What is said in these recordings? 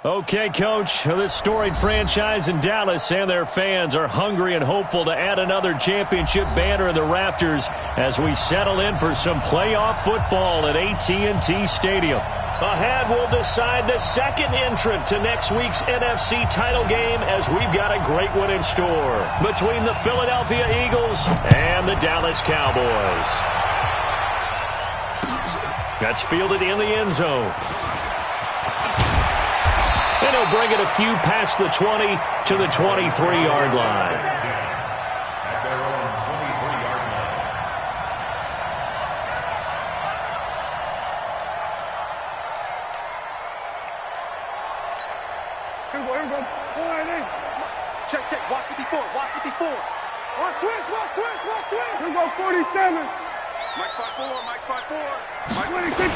Okay, Coach, this storied franchise in Dallas and their fans are hungry and hopeful to add another championship banner in the rafters as we settle in for some playoff football at AT&T Stadium. Ahead, we'll decide the second entrant to next week's NFC title game as we've got a great one in store between the Philadelphia Eagles and the Dallas Cowboys. That's fielded in the end zone. And he'll bring it a few past the 20 to the 23-yard line. Here we go. Check. Watch 54. Watch twist. Here we go, 47. Mike 5-4. Mike 26.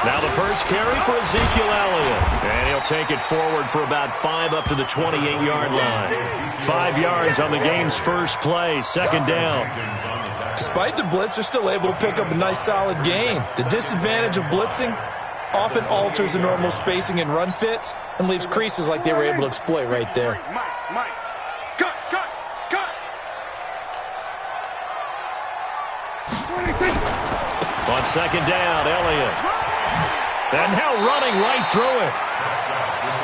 Now the first carry for Ezekiel Elliott. And he'll take it forward for about 5 up to the 28-yard line. 5 yards on the game's first play, second down. Despite the blitz, they're still able to pick up a nice solid gain. The disadvantage of blitzing often alters the normal spacing and run fits and leaves creases like they were able to exploit right there. Mike. Cut. 26. On second down, Elliott. And now running right through it.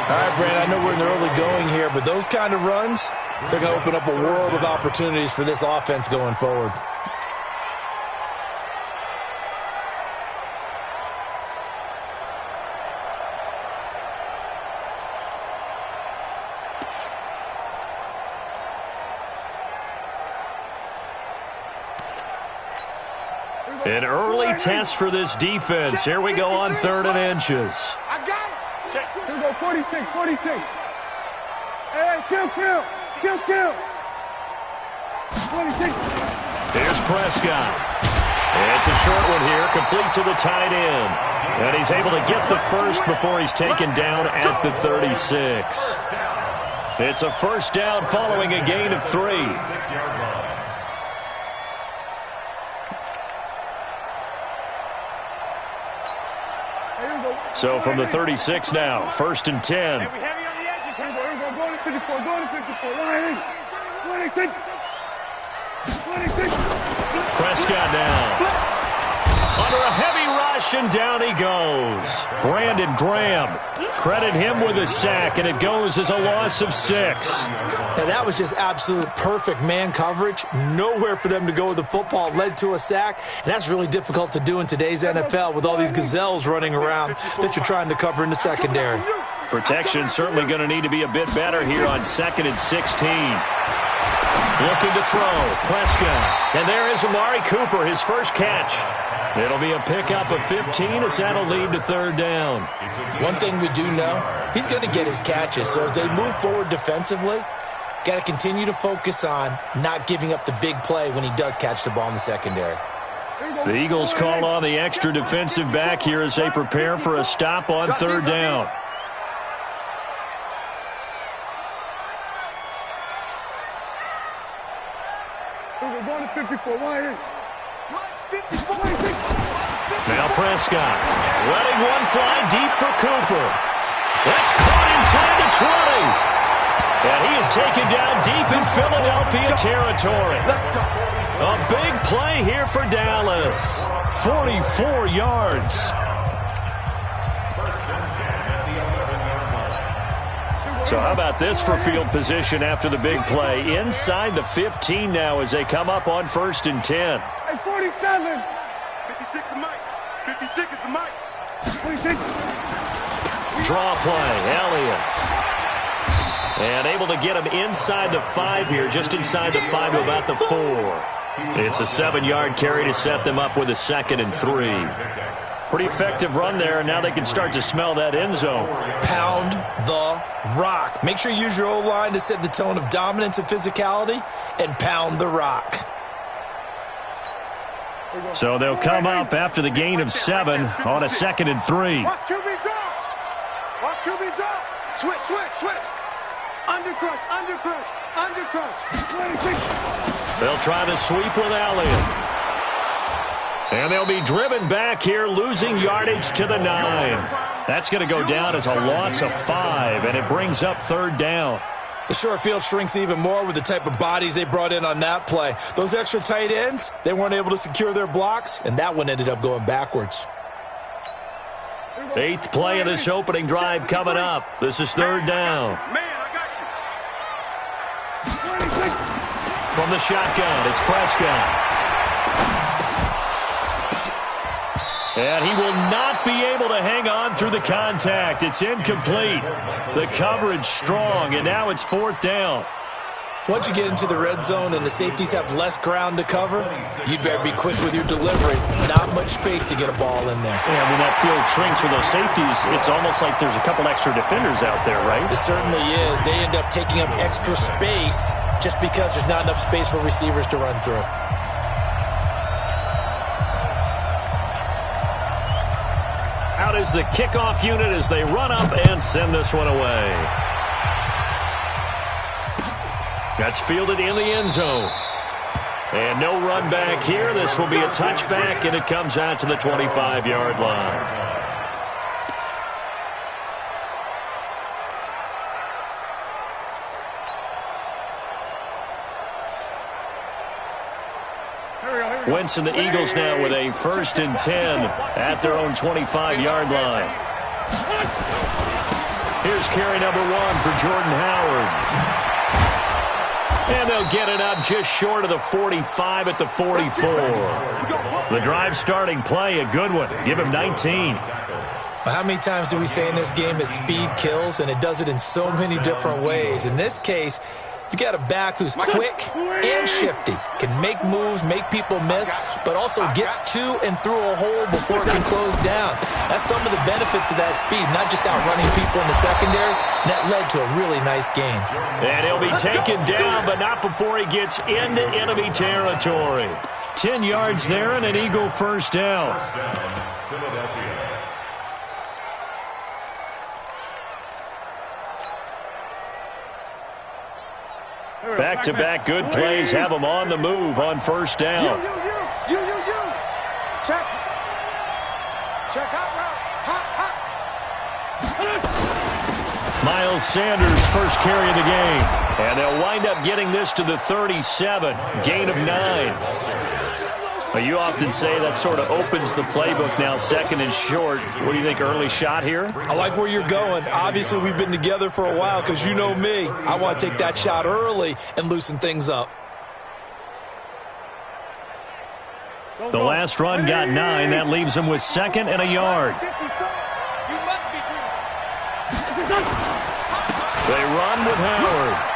All right, Brandon, I know we're in the early going here, but those kind of runs, they're going to open up a world of opportunities for this offense going forward. An early test for this defense. Here we go on 3rd and inches. I got it. Check. Here we go, 46. Hey, kill. 26. Here's Prescott. It's a short one here, complete to the tight end. And he's able to get the first before he's taken down at the 36. It's a first down following a gain of 3. So from the 36 now, 1st and 10. Hey, we heavy on the edges. Here we go. Going to 54. Line. 26. Prescott now. Under a heavy rush, and down he goes. Brandon Graham. Credit him with a sack, and it goes as a loss of 6. And that was just absolute perfect man coverage. Nowhere for them to go with the football. Led to a sack, and that's really difficult to do in today's NFL with all these gazelles running around that you're trying to cover in the secondary. Protection certainly going to need to be a bit better here on 2nd and 16. Looking to throw. Prescott. And there is Amari Cooper, his first catch. It'll be a pickup of 15 as that'll lead to 3rd down. One thing we do know, he's going to get his catches. So as they move forward defensively, got to continue to focus on not giving up the big play when he does catch the ball in the secondary. The Eagles call on the extra defensive back here as they prepare for a stop on 3rd down. We're going to 54. Line. 54. Now Prescott. Letting one fly deep for Cooper. That's caught inside the 20. And he is taken down deep in Philadelphia territory. A big play here for Dallas. 44 yards. So how about this for field position after the big play? Inside the 15 now as they come up on 1st and 10. Hey, 47. 56 is Mike. 56 is the Mike. 26. Draw play, Elliott. And able to get him inside the 5 here, just inside the 5 to about the 4. It's a 7-yard carry to set them up with a 2nd and 3. Pretty effective run there, and now they can start to smell that end zone. Pound the rock. Make sure you use your O-line to set the tone of dominance and physicality, and pound the rock. So they'll come up after the gain of 7 on a 2nd and 3. Watch QB drop. Watch QB drop. Switch. Undercrush. 26. They'll try to sweep with Elliott. And they'll be driven back here, losing yardage to the 9. That's going to go down as a loss of 5, and it brings up 3rd down. The short field shrinks even more with the type of bodies they brought in on that play. Those extra tight ends, they weren't able to secure their blocks, and that one ended up going backwards. 8th play of this opening drive coming up. This is 3rd down. Man, I got you. From the shotgun, it's Prescott. And he will not be able to hang on through the contact. It's incomplete. The coverage strong, and now it's 4th down. Once you get into the red zone and the safeties have less ground to cover, you'd better be quick with your delivery. Not much space to get a ball in there. Yeah, when that field shrinks with those safeties, it's almost like there's a couple extra defenders out there, right? It certainly is. They end up taking up extra space just because there's not enough space for receivers to run through. Out is the kickoff unit as they run up and send this one away. That's fielded in the end zone. And no run back here. This will be a touchback, and it comes out to the 25-yard line. Wentz and the Eagles now with a 1st and 10 at their own 25-yard line. Here's carry number 1 for Jordan Howard. And they'll get it up just short of the 45 at the 44. The drive starting play, a good one. Give him 19. Well, how many times do we say in this game that speed kills, and it does it in so many different ways? In this case, you got a back who's quick and shifty, can make moves, make people miss, but also gets to and through a hole before it can close down. That's some of the benefits of that speed, not just outrunning people in the secondary. And that led to a really nice game. And he'll be taken down, but not before he gets into enemy territory. 10 yards there and an Eagle 1st down. Back-to-back good plays have them on the move on 1st down. You. Check. Check out route. Hot. Miles Sanders' first carry of the game. And they'll wind up getting this to the 37. Gain of 9. Well, you often say that sort of opens the playbook now, 2nd and short. What do you think, early shot here? I like where you're going. Obviously, we've been together for a while because you know me. I want to take that shot early and loosen things up. The last run got 9. That leaves them with 2nd and a yard. They run with Howard.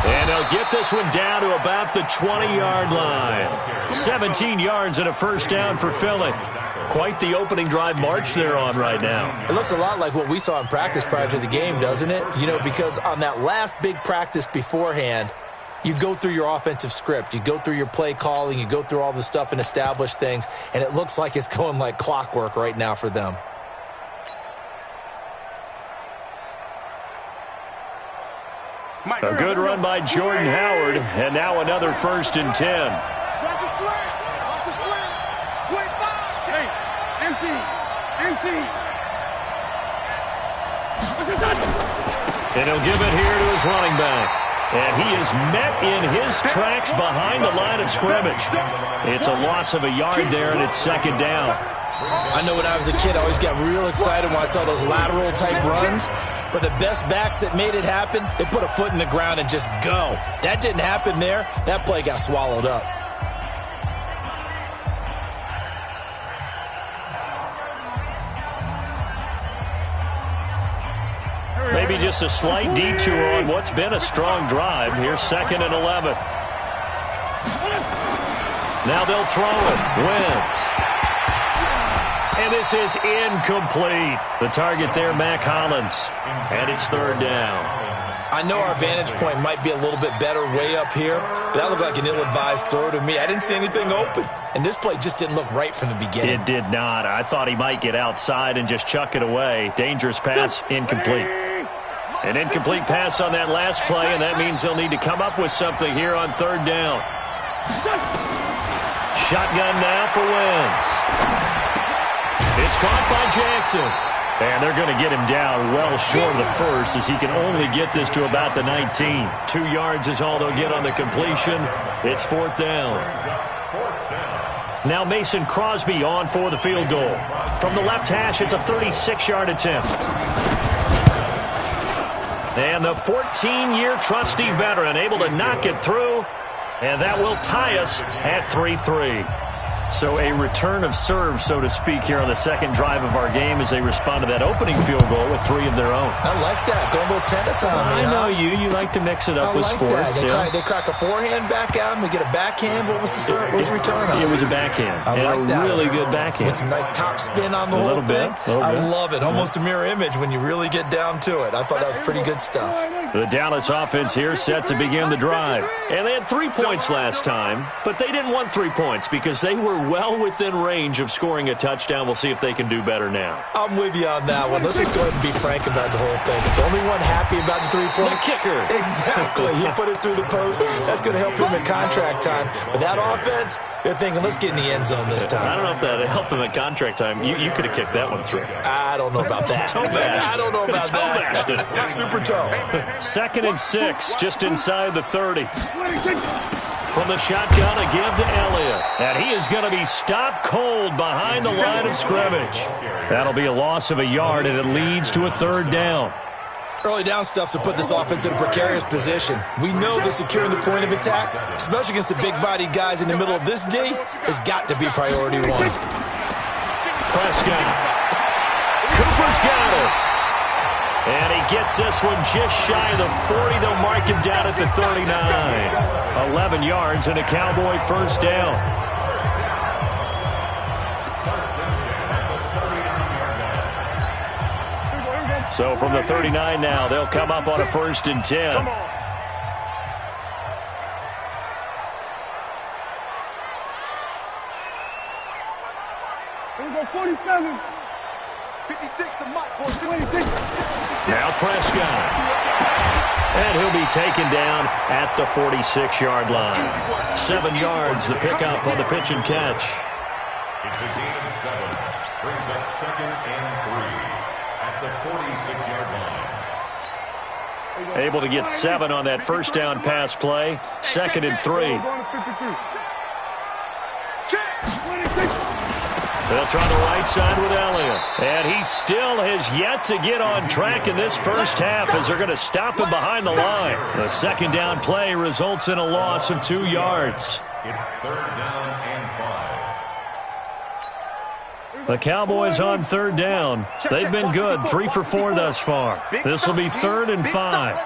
And they'll get this one down to about the 20-yard line. 17 yards and a 1st down for Philly. Quite the opening drive march they're on right now. It looks a lot like what we saw in practice prior to the game, doesn't it? You know, because on that last big practice beforehand, you go through your offensive script. You go through your play calling. You go through all the stuff and establish things. And it looks like it's going like clockwork right now for them. A good run by Jordan Howard, and now another 1st and 10. And he'll give it here to his running back. And he is met in his tracks behind the line of scrimmage. It's a loss of a yard there, and it's 2nd down. I know when I was a kid, I always got real excited when I saw those lateral-type runs. But the best backs that made it happen, they put a foot in the ground and just go. That didn't happen there. That play got swallowed up. Maybe just a slight detour on what's been a strong drive. Here's 2nd and 11. Now they'll throw it. Wentz. And this is incomplete. The target there, Mac Hollins. And it's 3rd down. I know our vantage point might be a little bit better way up here, but that looked like an ill-advised throw to me. I didn't see anything open. And this play just didn't look right from the beginning. It did not. I thought he might get outside and just chuck it away. Dangerous pass, incomplete. An incomplete pass on that last play, and that means they'll need to come up with something here on 3rd down. Shotgun now for Wentz. It's caught by Jackson. And they're going to get him down well short of the first as he can only get this to about the 19. 2 yards is all they'll get on the completion. It's 4th down. Now Mason Crosby on for the field goal. From the left hash, it's a 36-yard attempt. And the 14-year trusty veteran able to knock it through. And that will tie us at 3-3. So a return of serve, so to speak, here on the second drive of our game as they respond to that opening field goal with 3 of their own. I like that. Go a little tennis on me. I know you. You like to mix it up with sports. They crack a forehand back at him. They get a backhand. What was the serve? What was the return on? It was a backhand. I like that. Really good backhand. With some nice top spin on the whole thing. I love it. Almost a mirror image when you really get down to it. I thought that was pretty good stuff. The Dallas offense here set to begin the drive. And they had 3 points last time, but they didn't want 3 points because they were well within range of scoring a touchdown. We'll see if they can do better now. I'm with you on that one. Let's just go ahead and be frank about the whole thing. The only one happy about the 3-point. The kicker. Exactly. He put it through the post. That's going to help him at contract time. But that offense, they're thinking, let's get in the end zone this time. I don't know if that helped him at contract time. You could have kicked that one through. I don't know about that. I don't know about that. Super toe. 2nd and 6, just inside the 30. From the shotgun, a give to Elliott. And he is going to be stopped cold behind the line of scrimmage. That'll be a loss of a yard, and it leads to a 3rd down. Early down stuff to put this offense in a precarious position. We know that securing the point of attack, especially against the big-bodied guys in the middle of this D, has got to be priority 1. Prescott. Cooper's got it. And he gets this one just shy of the 40. They'll mark him down at the 39. 11 yards and a Cowboy 1st down. So from the 39 now, they'll come up on a 1st and 10. Here we go, 47. 56 to Mike, boy, 26. Now Prescott. And he'll be taken down at the 46-yard line. 7 yards, the pickup on the pitch and catch. It's a gain of 7. Brings up 2nd and 3 at the 46-yard line. Able to get 7 on that 1st down pass play. 2nd and 3. They'll try the right side with Elliott. And he still has yet to get on track in this first half as they're going to stop him behind the line. The 2nd down play results in a loss of 2 yards. It's 3rd down and 5. The Cowboys on 3rd down. They've been good, 3 for 4 thus far. This will be 3rd and 5.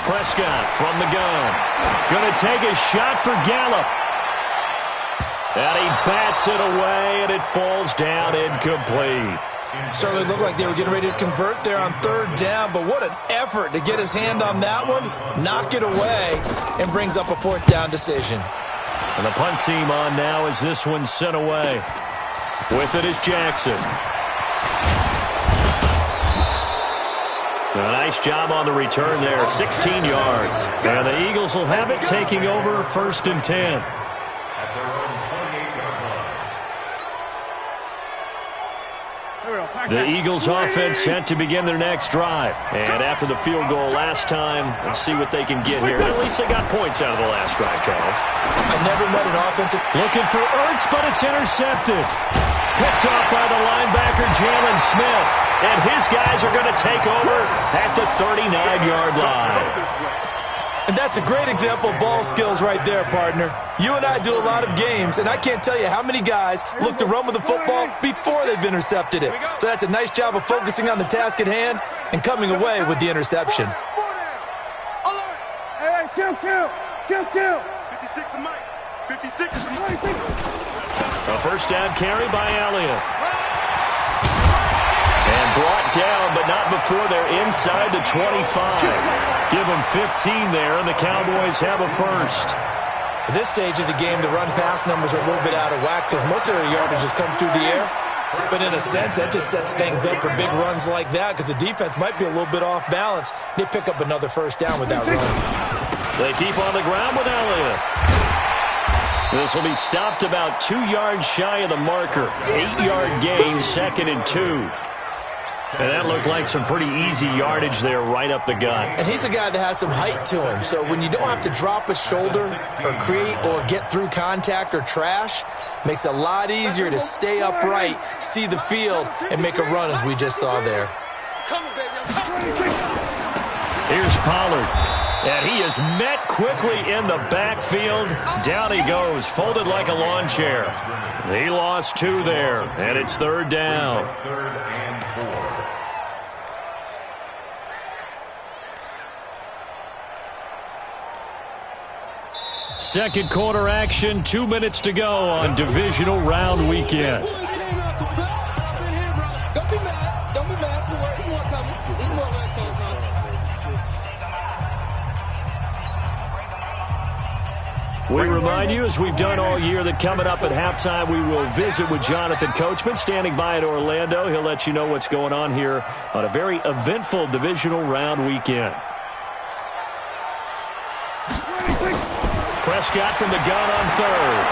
Prescott from the gun. Going to take a shot for Gallup. And he bats it away, and it falls down incomplete. Certainly looked like they were getting ready to convert there on 3rd down, but what an effort to get his hand on that one, knock it away, and brings up a 4th down decision. And the punt team on now as this one's sent away. With it is Jackson. A nice job on the return there, 16 yards. And the Eagles will have it, taking over 1st and 10. The Eagles offense set to begin their next drive. And after the field goal last time, let's see what they can get here. At least they got points out of the last drive, Charles. I never met an offensive... Looking for Ertz, but it's intercepted. Picked off by the linebacker, Jalen Smith. And his guys are going to take over at the 39-yard line. And that's a great example of ball skills right there, partner. You and I do a lot of games, and I can't tell you how many guys look to run with the football before they've intercepted it. So that's a nice job of focusing on the task at hand and coming away with the interception. Hey, kill. 56 to Mike. 56 to Mike. A 1st down carry by Elliott. And brought down, but not before they're inside the 25. Give them 15 there, and the Cowboys have a 1st. At this stage of the game, the run-pass numbers are a little bit out of whack because most of their yardage has come through the air. But in a sense, that just sets things up for big runs like that because the defense might be a little bit off balance. They pick up another 1st down with that run. They keep on the ground with Elliott. This will be stopped about 2 yards shy of the marker. 8-yard gain, 2nd and 2. And that looked like some pretty easy yardage there right up the gut. And he's a guy that has some height to him. So when you don't have to drop a shoulder or create or get through contact or trash, makes it a lot easier to stay upright, see the field, and make a run as we just saw there. Here's Pollard. And he is met quickly in the backfield. Down he goes, folded like a lawn chair. He lost 2 there, and it's 3rd down. 3rd and 4. Second quarter action, 2 minutes to go on divisional round weekend. We remind you, as we've done all year, that coming up at halftime, we will visit with Jonathan Coachman, standing by in Orlando. He'll let you know what's going on here on a very eventful divisional round weekend. Prescott from the gun on 3rd.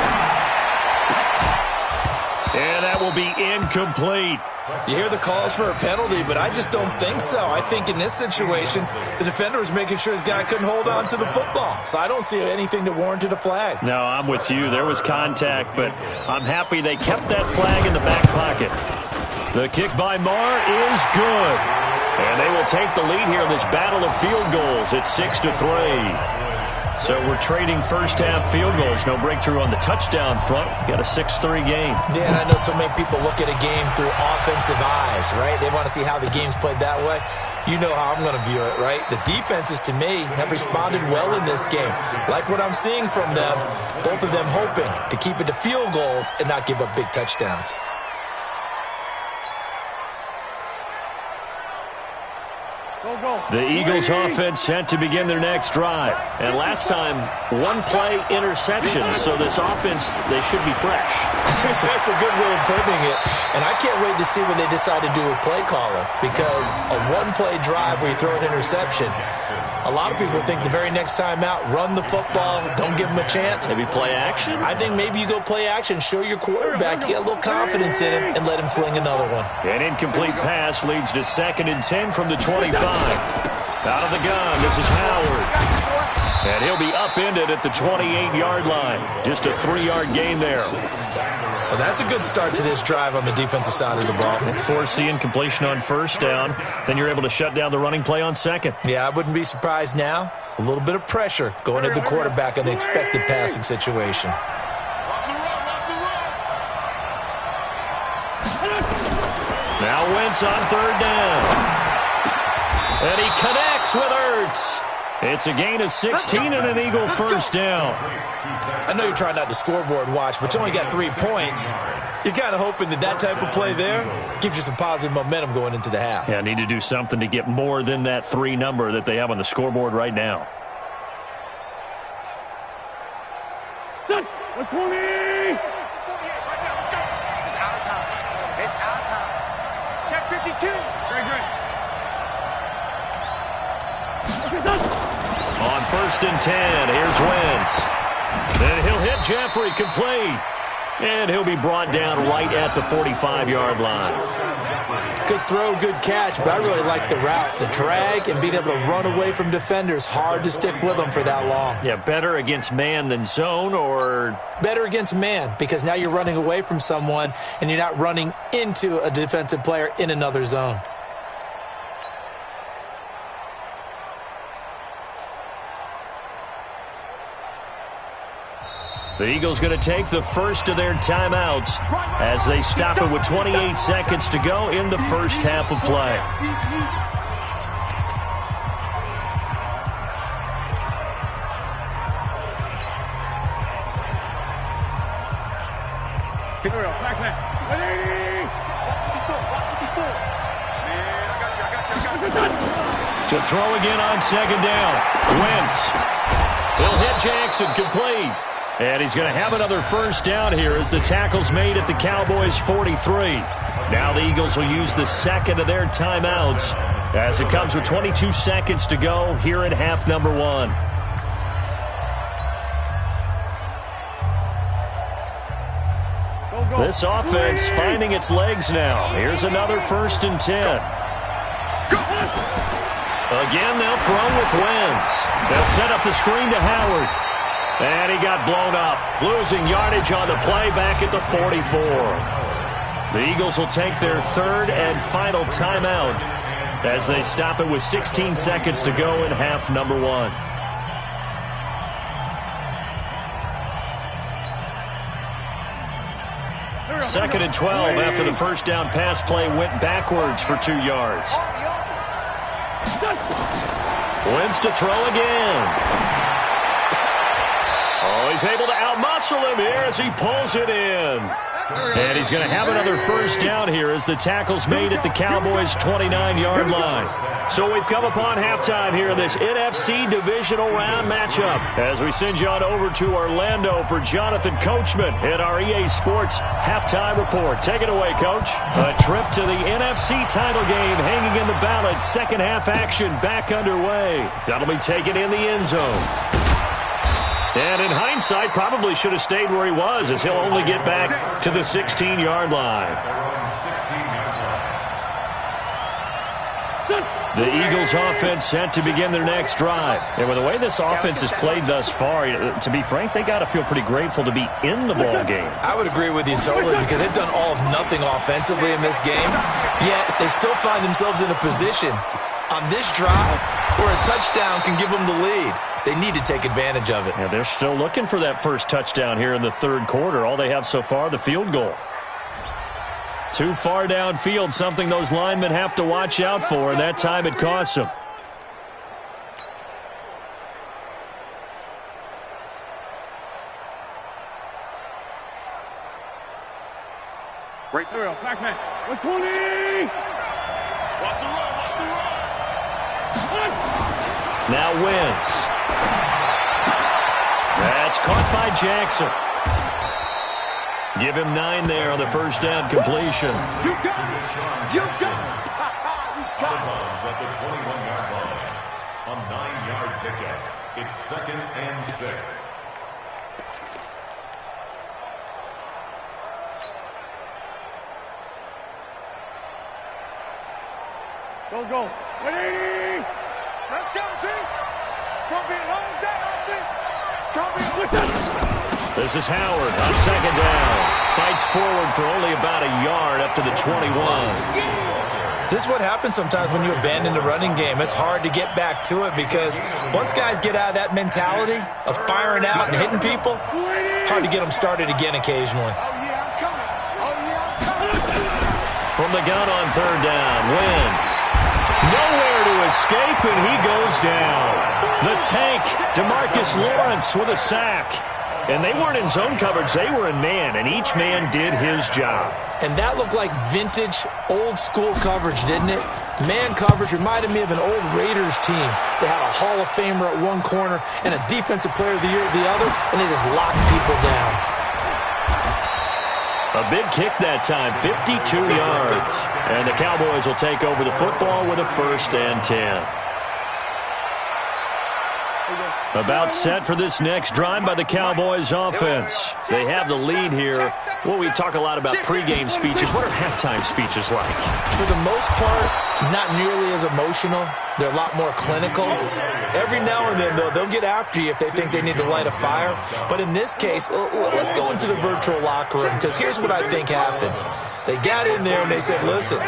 And that will be incomplete. You hear the calls for a penalty, but I just don't think so. I think in this situation, the defender was making sure his guy couldn't hold on to the football. So I don't see anything that warranted a flag. No, I'm with you. There was contact, but I'm happy they kept that flag in the back pocket. The kick by Marr is good. And they will take the lead here in this battle of field goals at 6-3. So we're trading first-half field goals. No breakthrough on the touchdown front. Got a 6-3 game. Yeah, and I know so many people look at a game through offensive eyes, right? They want to see how the game's played that way. You know how I'm going to view it, right? The defenses, to me, have responded well in this game. Like what I'm seeing from them, both of them hoping to keep it to field goals and not give up big touchdowns. The Eagles offense set to begin their next drive. And last time, 1-play interception. So this offense, they should be fresh. That's a good way of putting it. And I can't wait to see what they decide to do with play calling. Because a 1-play drive where you throw an interception, a lot of people think the very next time out, run the football, don't give them a chance. Maybe play action? I think maybe you go play action, show your quarterback, you got a little confidence in him, and let him fling another one. An incomplete pass leads to 2nd and 10 from the 25. Out of the gun, this is Howard. And he'll be upended at the 28-yard line. Just a 3-yard gain there. Well, that's a good start to this drive on the defensive side of the ball. Forcing completion on 1st down. Then you're able to shut down the running play on 2nd. Yeah, I wouldn't be surprised now. A little bit of pressure going at the quarterback in the expected passing situation. Now Wentz on 3rd down. And he connects with Ertz. It's a gain of 16 and an Eagle 1st down. I know you're trying not to scoreboard watch, but you only got 3 points. You're kind of hoping that type of play there gives you some positive momentum going into the half. Yeah, need to do something to get more than that 3 number that they have on the scoreboard right now. 120! It's out of time. It's out of time. Check 52. Great. On 1st and 10, here's Wentz. Then he'll hit Jeffrey complete. And he'll be brought down right at the 45-yard line. Good throw, good catch, but I really like the route. The drag and being able to run away from defenders, hard to stick with them for that long. Yeah, better against man than zone, or? Better against man, because now you're running away from someone and you're not running into a defensive player in another zone. The Eagles going to take the first of their timeouts as they stop it with 28 seconds to go in the first half of play. To throw again on 2nd down. Wentz. He'll hit Jackson complete. And he's going to have another 1st down here as the tackle's made at the Cowboys' 43. Now the Eagles will use the 2nd of their timeouts as it comes with 22 seconds to go here in half number 1. This offense finding its legs now. Here's another 1st and 10. Again, they'll throw with Wentz. They'll set up the screen to Howard. And he got blown up, losing yardage on the play back at the 44. The Eagles will take their 3rd and final timeout as they stop it with 16 seconds to go in half number 1. Second and 12 after the 1st down pass play went backwards for 2 yards. Wentz to throw again. Oh, he's able to outmuscle him here as he pulls it in. And he's going to have another 1st down here as the tackle's made at the Cowboys' 29-yard line. So we've come upon halftime here in this NFC divisional round matchup as we send you on over to Orlando for Jonathan Coachman at our EA Sports halftime report. Take it away, Coach. A trip to the NFC title game hanging in the balance. Second half action back underway. That'll be taken in the end zone. And in hindsight, probably should have stayed where he was as he'll only get back to the 16-yard line. The Eagles offense set to begin their next drive. And with the way this offense has played thus far, to be frank, they got to feel pretty grateful to be in the ball game. I would agree with you totally because they've done all of nothing offensively in this game, yet they still find themselves in a position on this drive where a touchdown can give them the lead. They need to take advantage of it. Yeah, they're still looking for that 1st touchdown here in the 3rd quarter. All they have so far, the field goal. Too far downfield, something those linemen have to watch out for, and that time it costs them. Right there, back man. 120! Watch the run, watch the run! Now Wentz. That's caught by Jackson. Give him 9 there on the 1st down completion. You got it! You got it! Out of bounds at the 21-yard line. A 9-yard pickup. It's 2nd and 6. Go. 180! Let's go, team! It's going to be a long day, offense! It's going to be a long day! This is Howard on 2nd down. Fights forward for only about a yard up to the 21. This is what happens sometimes when you abandon the running game. It's hard to get back to it because once guys get out of that mentality of firing out and hitting people, hard to get them started again occasionally. Oh, yeah, I'm coming. Oh, yeah, I'm coming. From the gun on 3rd down, Wentz. Nowhere to escape, and he goes down. The tank, DeMarcus Lawrence with a sack. And they weren't in zone coverage, they were in man, and each man did his job. And that looked like vintage, old-school coverage, didn't it? Man coverage reminded me of an old Raiders team. They had a Hall of Famer at one corner and a Defensive Player of the Year at the other, and they just locked people down. A big kick that time, 52 yards. And the Cowboys will take over the football with a 1st and 10. About set for this next drive by the Cowboys offense. They have the lead here. Well, we talk a lot about pregame speeches. What are halftime speeches like? For the most part, not nearly as emotional. They're a lot more clinical. Every now and then, though, they'll get after you if they think they need to light a fire. But in this case, let's go into the virtual locker room because here's what I think happened. They got in there and they said, listen,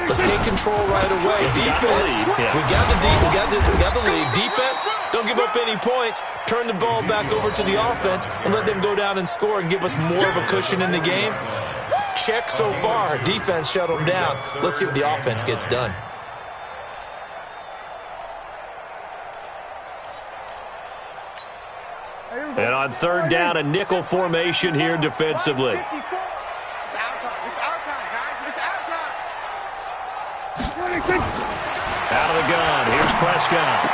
let's take control right away. Defense, we got the lead. Defense, don't give up any points. Turn the ball back over to the offense and let them go down and score and give us more of a cushion in the game. Check so far. Defense shut them down. Let's see what the offense gets done. And on 3rd down, a nickel formation here defensively. It's our time. It's our time, guys. It's our time. Out of the gun, here's Prescott.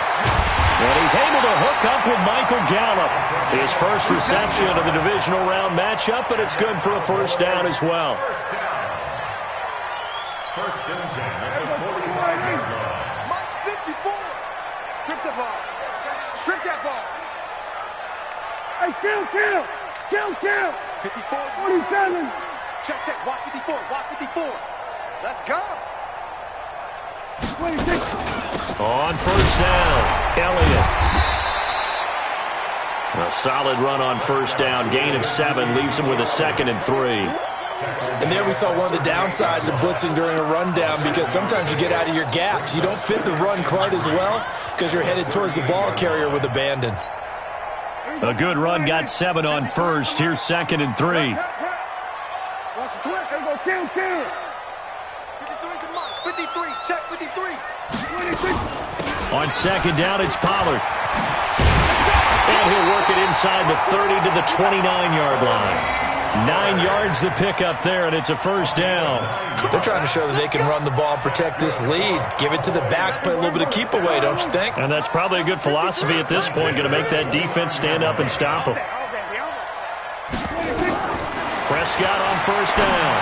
And he's able to hook up with Michael Gallup. His first reception of the divisional round matchup, but it's good for a 1st down as well. 1st and 10 at the 45-yard line. Mike 54. Strip the ball. Strip that ball. Hey, kill. 54, 47. Check, check. Watch 54. Watch 54. Let's go. On first down, Elliott. A solid run on first down. Gain of 7 leaves him with a 2nd and 3. And there we saw one of the downsides of blitzing during a rundown, because sometimes you get out of your gaps. You don't fit the run quite as well because you're headed towards the ball carrier with abandon. A good run got 7 on first. Here's 2nd and 3. Watch the twist. Here we go. Kill. 53 to Mike. 53. Check 53. 26. On 2nd down, it's Pollard. And he'll work it inside the 30 to the 29-yard line. 9 yards the pickup there, and it's a first down. They're trying to show that they can run the ball and protect this lead. Give it to the backs, play a little bit of keep away, don't you think? And that's probably a good philosophy at this point, going to make that defense stand up and stop them. Prescott on first down.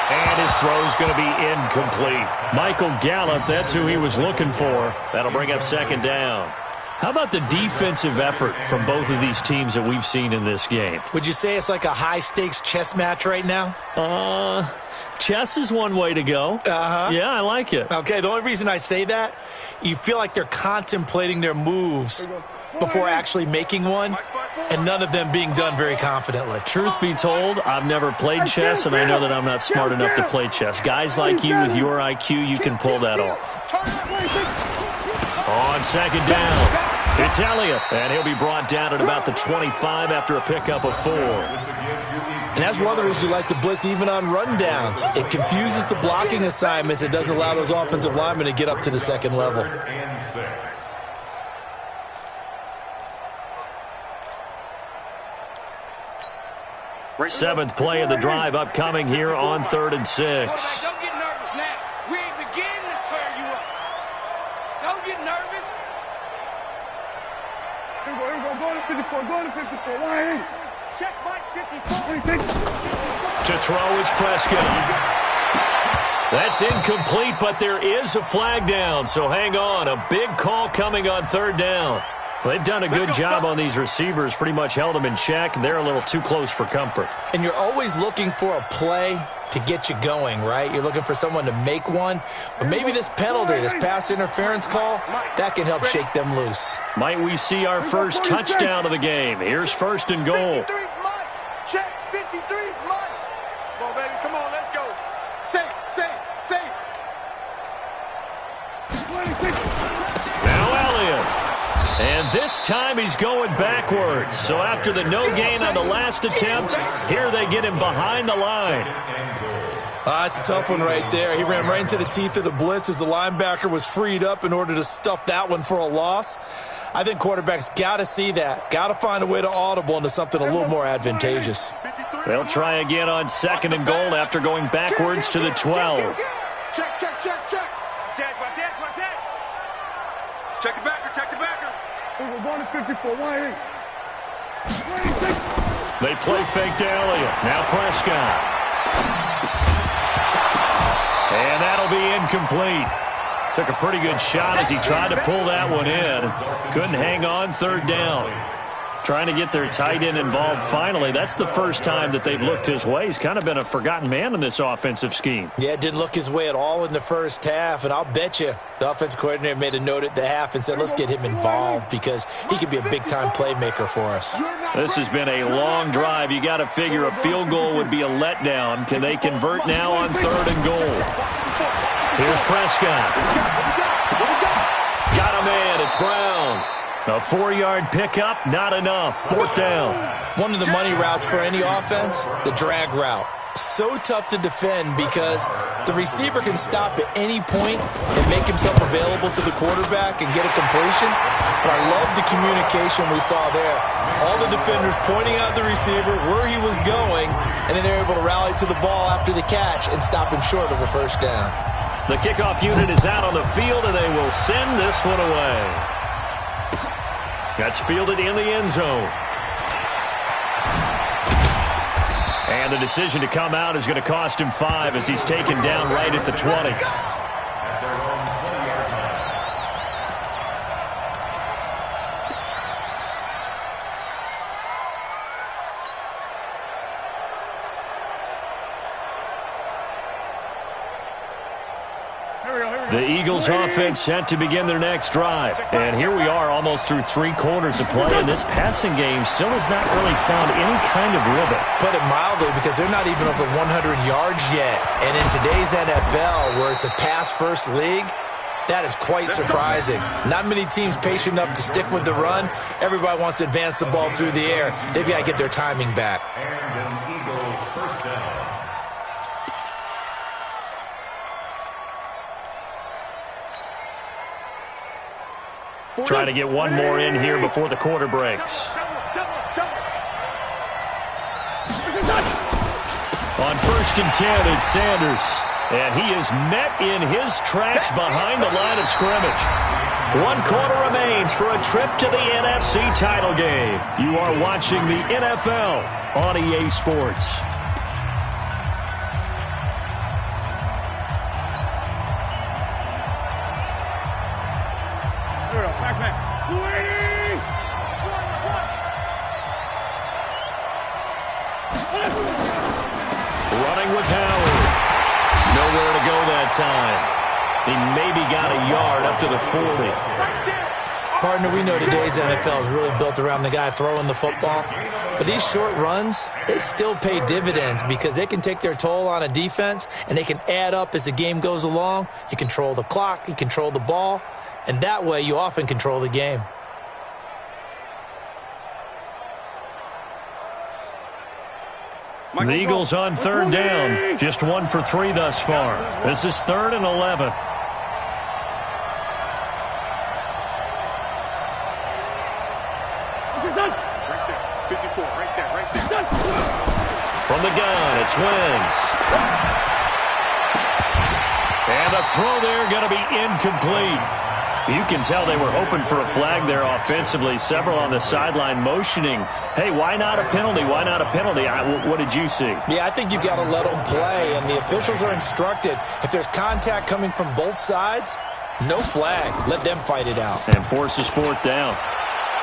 And his throw's going to be incomplete. Michael Gallup, that's who he was looking for. That'll bring up 2nd down. How about the defensive effort from both of these teams that we've seen in this game? Would you say it's like a high-stakes chess match right now? Chess is one way to go. Uh-huh. Yeah, I like it. Okay, the only reason I say that, you feel like they're contemplating their moves before actually making one, and none of them being done very confidently. Truth be told, I've never played chess, and I know that I'm not smart enough to play chess. Guys like you with your IQ, you can pull that off. On 2nd down, it's Elliott, and he'll be brought down at about the 25 after a pickup of 4. And that's one of the reasons you like to blitz even on rundowns. It confuses the blocking assignments. It doesn't allow those offensive linemen to get up to the 2nd level. And 6. 7th play of the drive upcoming here on 3rd and 6. Don't get nervous now. We ain't beginning to tear you up. Don't get nervous. Here we go. Go to 54. Go to 54. Why? Check Mike 54. 26. To throw is Prescott. That's incomplete, but there is a flag down, so hang on. A big call coming on 3rd down. They've done a good job on these receivers, pretty much held them in check. They're a little too close for comfort. And you're always looking for a play to get you going, right? You're looking for someone to make one. But maybe this penalty, this pass interference call, that can help shake them loose. Might we see our first touchdown of the game? Here's 1st and goal. 53's mine. Check 53's mine. Come on, baby. Come on. Let's go. Safe. Now Elliott. And this time he's going backwards. So after the no gain on the last attempt, here they get him behind the line. That's a tough one right there. He ran right into the teeth of the blitz as the linebacker was freed up in order to stuff that one for a loss. I think quarterbacks got to see that. Got to find a way to audible into something a little more advantageous. They'll try again on 2nd and goal after going backwards to the 12. Check. Check the backer. Here we go. Going to 54. Why? 26. They play fake to Elliott. Now Prescott. And that'll be incomplete. Took a pretty good shot as he tried to pull that one in. Couldn't hang on 3rd down. Trying to get their tight end involved finally. That's the first time that they've looked his way. He's kind of been a forgotten man in this offensive scheme. Yeah, it didn't look his way at all in the first half, and I'll bet you the offensive coordinator made a note at the half and said, let's get him involved because he could be a big-time playmaker for us. This has been a long drive. You got to figure a field goal would be a letdown. Can they convert now on 3rd and goal? Here's Prescott. Got a man. It's Brown. A 4-yard pickup, not enough. 4th down. One of the money routes for any offense, the drag route. So tough to defend because the receiver can stop at any point and make himself available to the quarterback and get a completion. But I love the communication we saw there. All the defenders pointing out the receiver, where he was going, and then they're able to rally to the ball after the catch and stop him short of a first down. The kickoff unit is out on the field, and they will send this one away. That's fielded in the end zone. And the decision to come out is going to cost him 5 as he's taken down right at the 20. The Eagles offense set to begin their next drive. And here we are almost through 3 quarters of play, and this passing game still has not really found any kind of rhythm. Put it mildly, because they're not even over 100 yards yet. And in today's NFL, where it's a pass-first league, that is quite surprising. Not many teams patient enough to stick with the run. Everybody wants to advance the ball through the air. They've got to get their timing back. And an Eagle first down. Trying to get one more in here before the quarter breaks. On 1st and 10, it's Sanders. And he is met in his tracks behind the line of scrimmage. 1 quarter remains for a trip to the NFC title game. You are watching the NFL on EA Sports. Running with Howard. Nowhere to go that time. He maybe got a yard up to the 40. Partner, we know today's NFL is really built around the guy throwing the football. But these short runs, they still pay dividends because they can take their toll on a defense and they can add up as the game goes along. You control the clock, you control the ball, and that way you often control the game. The Eagles on 3rd down. Just 1 for 3 thus far. This is 3rd and 11. From the gun, it's Wentz. And a throw there going to be incomplete. You can tell they were hoping for a flag there offensively. Several on the sideline motioning, hey, why not a penalty? Why not a penalty? What did you see? Yeah, I think you've got to let them play, and the officials are instructed. If there's contact coming from both sides, no flag. Let them fight it out. And forces 4th down.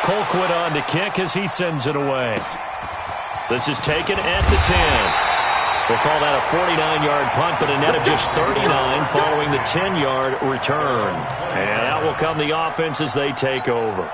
Colquitt on to kick as he sends it away. This is taken at the 10. We'll call that a 49-yard punt, but a net of just 39 following the 10-yard return. And out will come the offense as they take over.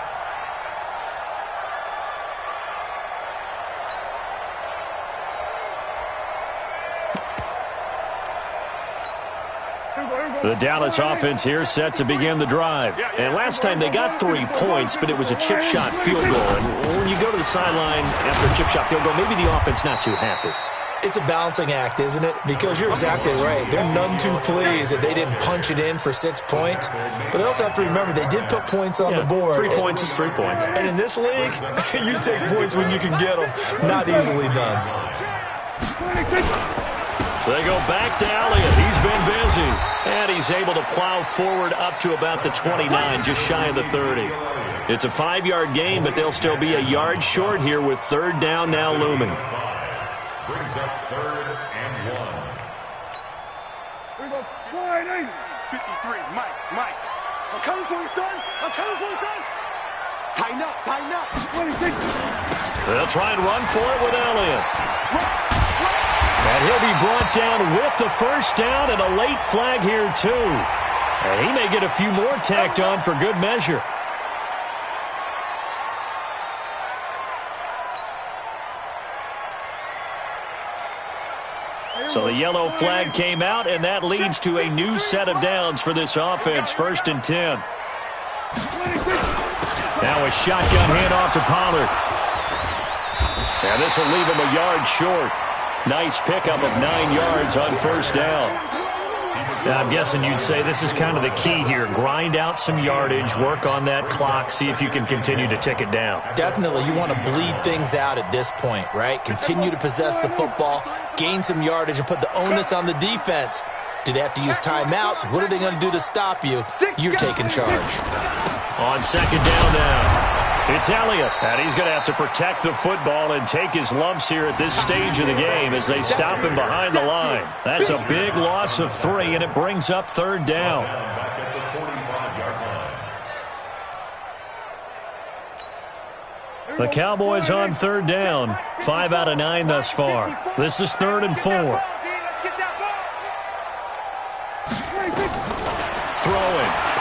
The Dallas offense here set to begin the drive. And last time they got 3 points, but it was a chip shot field goal. And when you go to the sideline after a chip shot field goal, maybe the offense not too happy. It's a balancing act, isn't it? Because you're exactly right. They're none too pleased that they didn't punch it in for 6 points. But they also have to remember they did put points on the board. 3 points is 3 points. And in this league, you take points when you can get them. Not easily done. They go back to Elliott. He's been busy. And he's able to plow forward up to about the 29, just shy of the 30. It's a 5-yard gain, but they'll still be a yard short here with 3rd down now looming. Brings up 3rd and 1. We go 480. 53, Mike. I'm coming for you, son. Tighten up. 26. They'll try and run for it with Elliott. And he'll be brought down with the 1st down and a late flag here, too. And he may get a few more tacked on for good measure. So the yellow flag came out, and that leads to a new set of downs for this offense. 1st and 10. Now a shotgun handoff to Pollard. And this will leave him a yard short. Nice pickup of 9 yards on 1st down. Now, I'm guessing you'd say this is kind of the key here. Grind out some yardage, work on that clock, see if you can continue to tick it down. Definitely. You want to bleed things out at this point, right? Continue to possess the football, gain some yardage, and put the onus on the defense. Do they have to use timeouts? What are they going to do to stop you? You're taking charge. On 2nd down now. It's Elliott, and he's going to have to protect the football and take his lumps here at this stage of the game as they stop him behind the line. That's a big loss of 3, and it brings up 3rd down. Back at the 45-yard line. The Cowboys on 3rd down. 5 out of 9 thus far. This is 3rd and 4. Throw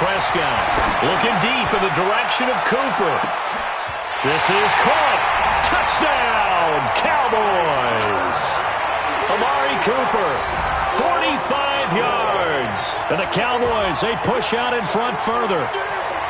Prescott. Looking deep in the direction of Cooper. This is caught. Touchdown, Cowboys. Amari Cooper, 45 yards. And the Cowboys, they push out in front further.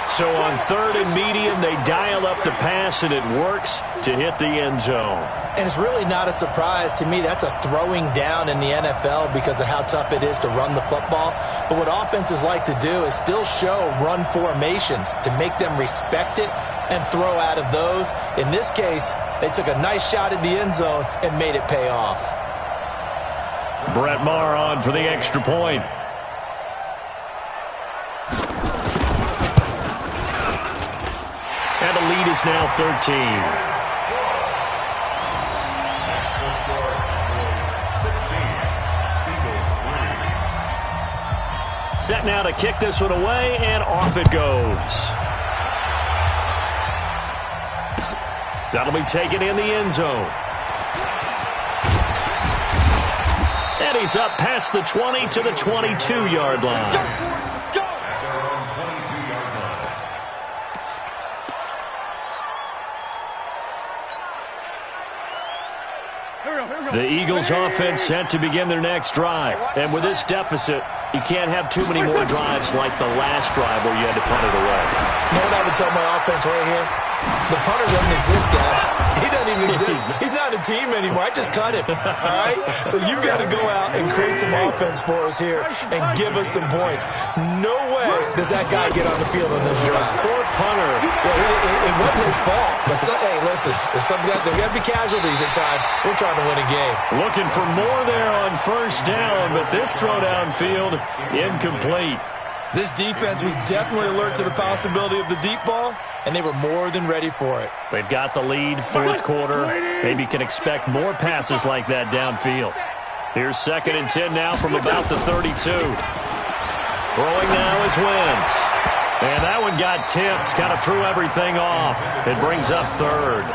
So on 3rd and medium, they dial up the pass, and it works to hit the end zone. And it's really not a surprise to me. That's a throwing down in the NFL because of how tough it is to run the football. But what offenses like to do is still show run formations to make them respect it and throw out of those. In this case, they took a nice shot at the end zone and made it pay off. Brett Maher on for the extra point. And the lead is now 13. Set now to kick this one away, and off it goes. That'll be taken in the end zone. And he's up past the 20 to the 22-yard line. The Eagles offense set to begin their next drive. And with this deficit, you can't have too many more drives like the last drive where you had to punt it away. You know what I would tell my offense right here? The punter doesn't exist, guys. He doesn't even exist. He's not a team anymore. I just cut him, all right? So you've got to go out and create some offense for us here and give us some points. No way does that guy get on the field on this drive. Poor punter. Yeah, it wasn't his fault. But hey, listen, there's got to be casualties at times. We're trying to win a game. Looking for more there on 1st down, but this throw downfield, incomplete. This defense was definitely alert to the possibility of the deep ball, and they were more than ready for it. They've got the lead, 4th quarter. Maybe can expect more passes like that downfield. Here's 2nd and 10 now from about the 32. Throwing now is Wentz. And that one got tipped, kind of threw everything off. It brings up 3rd.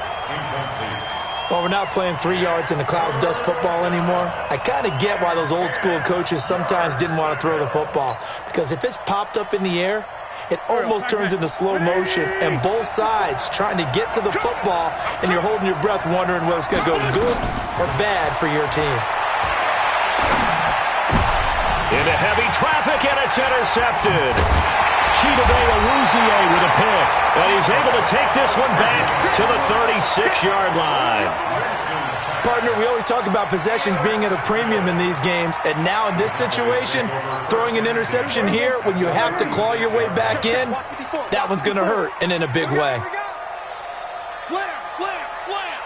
Well, we're not playing 3 yards in a cloud of dust football anymore. I kind of get why those old school coaches sometimes didn't want to throw the football. Because if it's popped up in the air, it almost turns into slow motion. And both sides trying to get to the football, and you're holding your breath wondering whether it's going to go good or bad for your team. Into heavy traffic, and it's intercepted. Chidobe Awuzie with a pick. And he's able to take this one back to the 36-yard line. Partner, we always talk about possessions being at a premium in these games. And now in this situation, throwing an interception here when you have to claw your way back in, that one's going to hurt, and in a big way. Slam, slam, slam.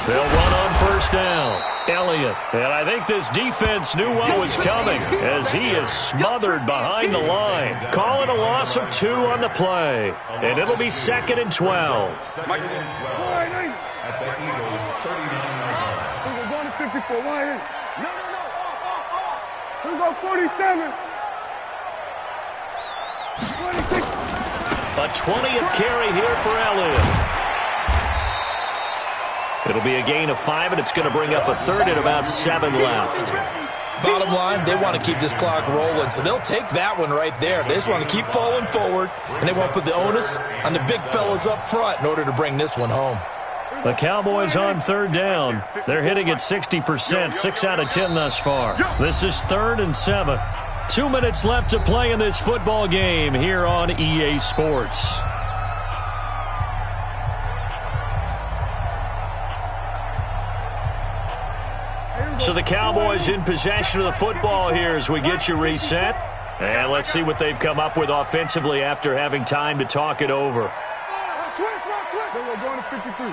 They'll run on 1st down. Elliott. And I think this defense knew what was coming as he is smothered behind the line. Calling a loss of 2 on the play. And it'll be 2nd and 12. Second and 12 at the Eagles' 39-yard line. We're going to 54. Why is it? No. We're going 47. 26. A 20th carry here for Elliott. It'll be a gain of 5, and it's going to bring up a 3rd and about 7 left. Bottom line, they want to keep this clock rolling, so they'll take that one right there. They just want to keep falling forward, and they won't put the onus on the big fellas up front in order to bring this one home. The Cowboys on 3rd down. They're hitting at 60%, 6 out of 10 thus far. This is 3rd and 7. 2 minutes left to play in this football game here on EA Sports. So the Cowboys in possession of the football here as we get you reset. And let's see what they've come up with offensively after having time to talk it over. Switch. So we're going to 53.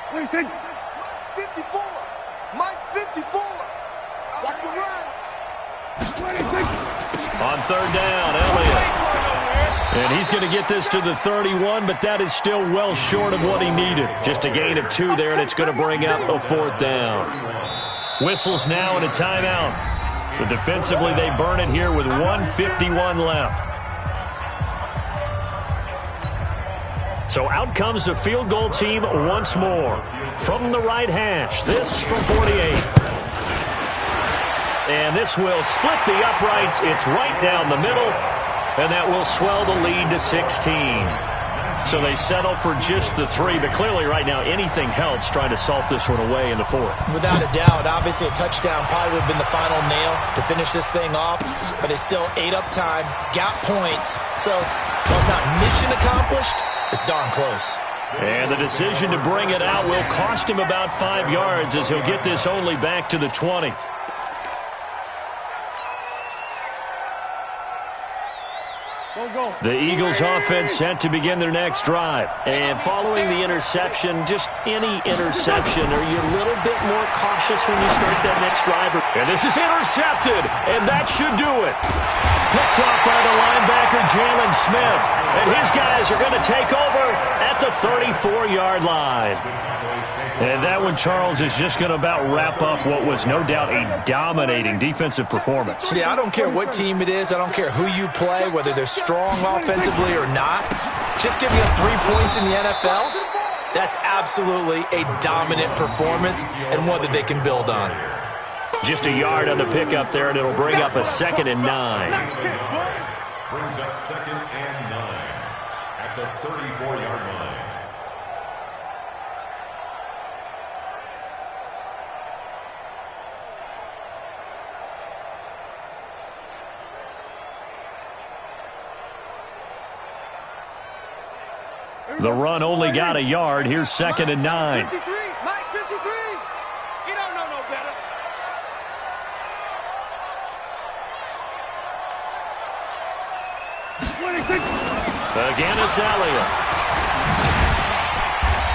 What do you think? Mike's 54. Mike's 54. Watch the run. 26. On 3rd down, Elliott. And he's going to get this to the 31, but that is still well short of what he needed. Just a gain of 2 there, and it's going to bring up a 4th down. Whistles now and a timeout. So defensively, they burn it here with 1:51 left. So out comes the field goal team once more. From the right hash, this from 48. And this will split the uprights. It's right down the middle, and that will swell the lead to 16. So they settle for just the 3, but clearly right now anything helps trying to salt this one away in the 4th. Without a doubt, obviously a touchdown probably would have been the final nail to finish this thing off, but it's still 8 up time, got points, so while it's not mission accomplished, it's darn close. And the decision to bring it out will cost him about 5 yards as he'll get this only back to the 20. The Eagles offense set to begin their next drive. And following the interception, just any interception, are you a little bit more cautious when you start that next drive? And this is intercepted, and that should do it. Picked off by the linebacker, Jalen Smith. And his guys are going to take over at the 34-yard line. And that one, Charles, is just going to about wrap up what was no doubt a dominating defensive performance. Yeah, I don't care what team it is. I don't care who you play, whether they're strong offensively or not. Just giving up 3 points in the NFL, that's absolutely a dominant performance and one that they can build on. Just a yard on the pickup there, and it'll bring up a 2nd and 9. Brings up 2nd and 9 at the 34-yard line. The run only got a yard. Here's 2nd and 9. 53, Mike 53. You don't know no better. Again, it's Elliott.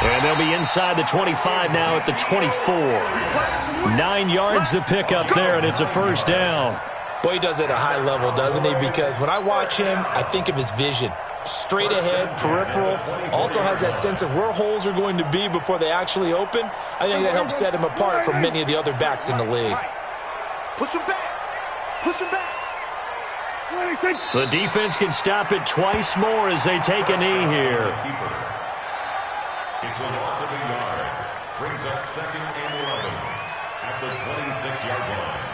And they'll be inside the 25 now at the 24. 9 yards to pick up there, and it's a 1st down. Boy, he does it at a high level, doesn't he? Because when I watch him, I think of his vision. Straight ahead, peripheral, also has that sense of where holes are going to be before they actually open. I think that helps set him apart from many of the other backs in the league. Push him back. Push him back. The defense can stop it twice more as they take a knee here. It's a loss of a yard. Brings up 2nd and 11 at the 26-yard line.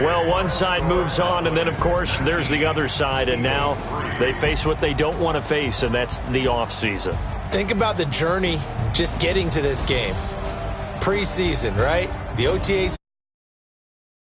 Well, one side moves on, and then, of course, there's the other side, and now they face what they don't want to face, and that's the offseason. Think about the journey just getting to this game. Preseason, right? The OTAs.